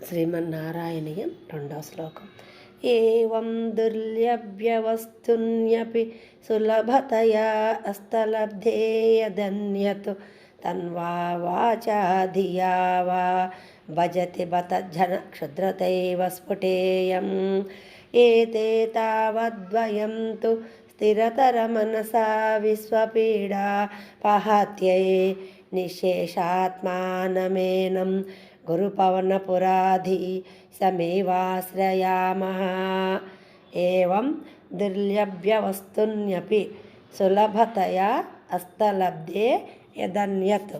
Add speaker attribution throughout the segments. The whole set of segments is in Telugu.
Speaker 1: శ్రీమన్నారాయణీయం రెండవ శ్లోకం. ఏవం దుర్లభ్యవస్తున్యపి సులభతయా అస్తలబ్ధేయదన్యతు తన్వా వాచా ధియా వా భజతి బత జన క్షుద్రతైవ స్ఫుటేయం. ఏతే తావద్వయం తు స్థిరతరమనసా విశ్వపీడా పహత్యై నిశేషాత్మానమేనం గురుపవనపురాధి సమేవాశ్రయామః. ఏవం దుర్లభ్యవస్తున్యపి సులభతయా అస్తలబ్ధే యదన్యత్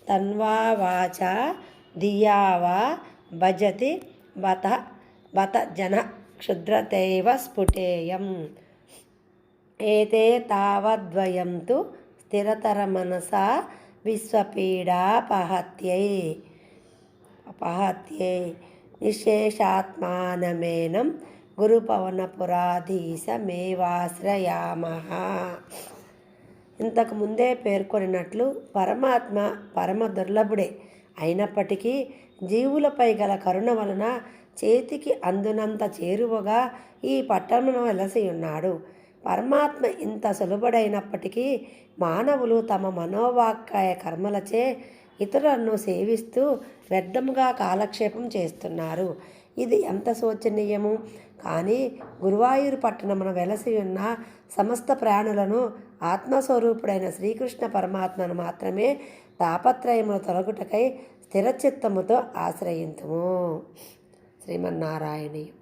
Speaker 1: తన్వా వాచా ధియా వా భజతి బత జన క్షుద్రతైవ స్ఫుటేయం. ఏతే తావద్వయం తు స్థిరతరమనసా విశ్వపీడాపహత్యై నిశేషాత్మానమేనం గురుపవనపురాధీశమేవాశ్రయామః. ఇంతకు ముందే పేర్కొనినట్లు పరమాత్మ పరమ దుర్లభుడే అయినప్పటికీ జీవులపై గల కరుణ వలన చేతికి అందునంత చేరువగా ఈ పట్టణంలో వెలసి ఉన్నాడు. పరమాత్మ ఇంత సులభుడైనప్పటికీ మానవులు తమ మనోవాక్కాయ కర్మలచే ఇతరులను సేవిస్తూ వ్యర్థముగా కాలక్షేపం చేస్తున్నారు. ఇది ఎంత శోచనీయము! కానీ గురువాయూరు పట్టణమున వెలసి ఉన్న సమస్త ప్రాణులను ఆత్మస్వరూపుడైన శ్రీకృష్ణ పరమాత్మను మాత్రమే తాపత్రయమును తొలగుటకై స్థిరచిత్తముతో ఆశ్రయింతుము. శ్రీమన్నారాయణీయం.